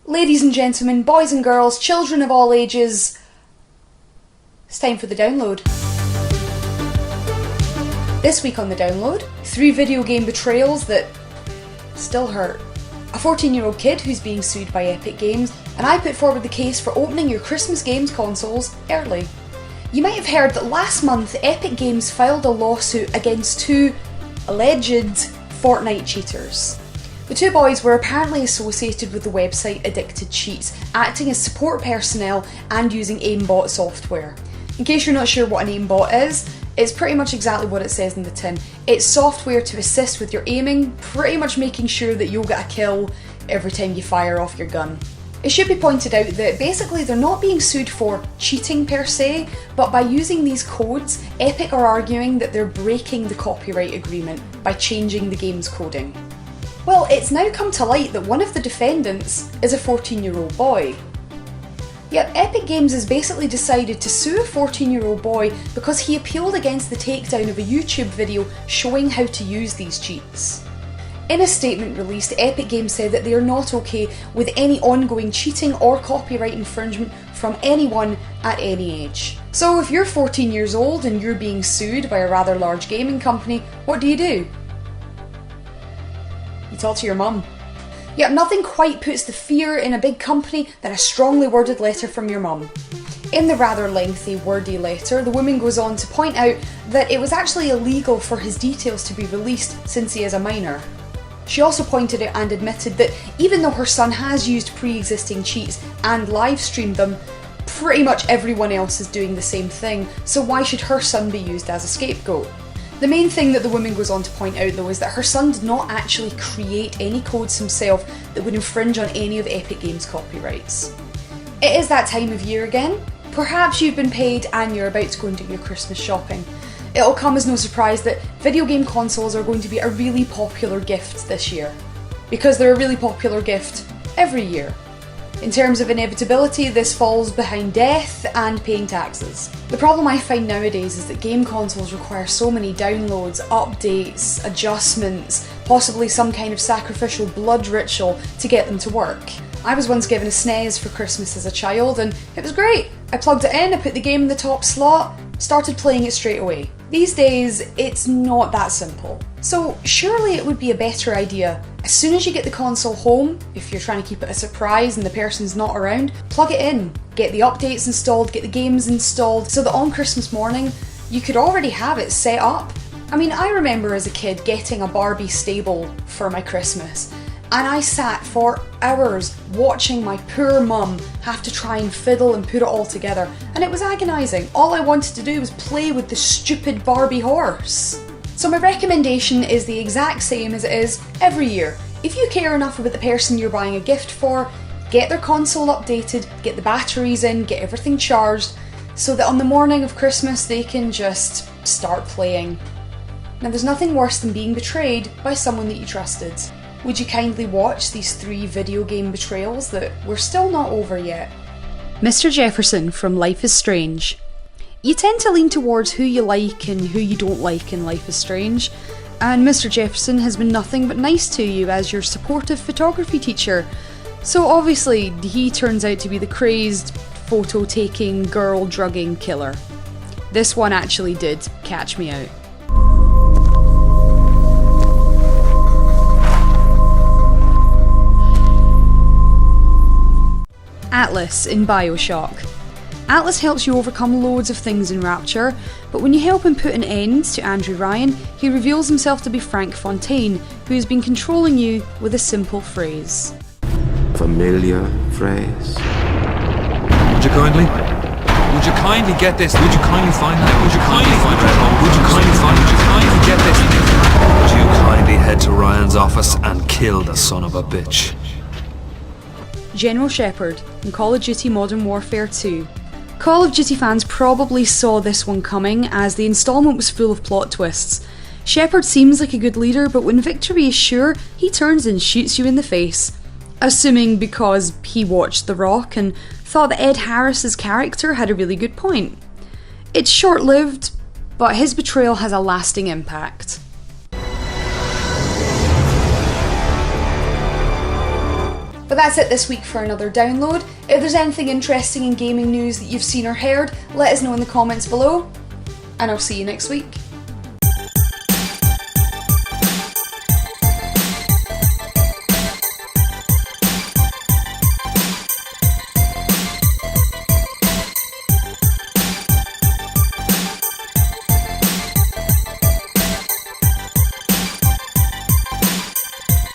Ladies and gentlemen, boys and girls, children of all ages, it's time for the download. This week on the download, 3 video game betrayals that still hurt. A 14-year-old kid who's being sued by Epic Games, and I put forward the case for opening your Christmas games consoles early. You might have heard that last month Epic Games filed a lawsuit against 2 alleged Fortnite cheaters. The 2 boys were apparently associated with the website Addicted Cheats, acting as support personnel and using aimbot software. In case you're not sure what an aimbot is, it's pretty much exactly what it says in the tin. It's software to assist with your aiming, pretty much making sure that you'll get a kill every time you fire off your gun. It should be pointed out that basically they're not being sued for cheating per se, but by using these codes, Epic are arguing that they're breaking the copyright agreement by changing the game's coding. Well, it's now come to light that one of the defendants is a 14-year-old boy. Yet Epic Games has basically decided to sue a 14-year-old boy because he appealed against the takedown of a YouTube video showing how to use these cheats. In a statement released, Epic Games said that they are not okay with any ongoing cheating or copyright infringement from anyone at any age. So if you're 14 years old and you're being sued by a rather large gaming company, what do? You talk to your mum. Yet nothing quite puts the fear in a big company than a strongly worded letter from your mum. In the rather lengthy, wordy letter, the woman goes on to point out that it was actually illegal for his details to be released since he is a minor. She also pointed out and admitted that even though her son has used pre-existing cheats and live streamed them, pretty much everyone else is doing the same thing, so why should her son be used as a scapegoat? The main thing that the woman goes on to point out though is that her son did not actually create any codes himself that would infringe on any of Epic Games' copyrights. It is that time of year again. Perhaps you've been paid and you're about to go and do your Christmas shopping. It'll come as no surprise that video game consoles are going to be a really popular gift this year. Because they're a really popular gift every year. In terms of inevitability, this falls behind death and paying taxes. The problem I find nowadays is that game consoles require so many downloads, updates, adjustments, possibly some kind of sacrificial blood ritual to get them to work. I was once given a SNES for Christmas as a child and it was great. I plugged it in, I put the game in the top slot, started playing it straight away. These days, it's not that simple. So surely it would be a better idea, as soon as you get the console home, if you're trying to keep it a surprise and the person's not around, plug it in, get the updates installed, get the games installed, so that on Christmas morning, you could already have it set up. I mean, I remember as a kid getting a Barbie stable for my Christmas, and I sat for hours watching my poor mum have to try and fiddle and put it all together, and it was agonising. All I wanted to do was play with the stupid Barbie horse. So my recommendation is the exact same as it is every year. If you care enough about the person you're buying a gift for, get their console updated, get the batteries in, get everything charged, so that on the morning of Christmas they can just start playing. Now there's nothing worse than being betrayed by someone that you trusted. Would you kindly watch these 3 video game betrayals that we're still not over yet? Mr. Jefferson from Life is Strange. You tend to lean towards who you like and who you don't like in Life is Strange, and Mr. Jefferson has been nothing but nice to you as your supportive photography teacher. So obviously he turns out to be the crazed, photo-taking, girl-drugging killer. This one actually did catch me out. Atlas in BioShock. Atlas helps you overcome loads of things in Rapture, but when you help him put an end to Andrew Ryan, he reveals himself to be Frank Fontaine, who has been controlling you with a simple phrase. Familiar phrase. Would you kindly get this? Would you kindly find that? Would you kindly find that? Would you kindly find? Would you kindly get this? Would you kindly head to Ryan's office and kill the son of a bitch? General Shepard in Call of Duty Modern Warfare 2. Call of Duty fans probably saw this one coming, as the installment was full of plot twists. Shepard seems like a good leader, but when victory is sure, he turns and shoots you in the face. Assuming because he watched The Rock and thought that Ed Harris's character had a really good point. It's short-lived, but his betrayal has a lasting impact. But that's it this week for another download. If there's anything interesting in gaming news that you've seen or heard, let us know in the comments below, and I'll see you next week.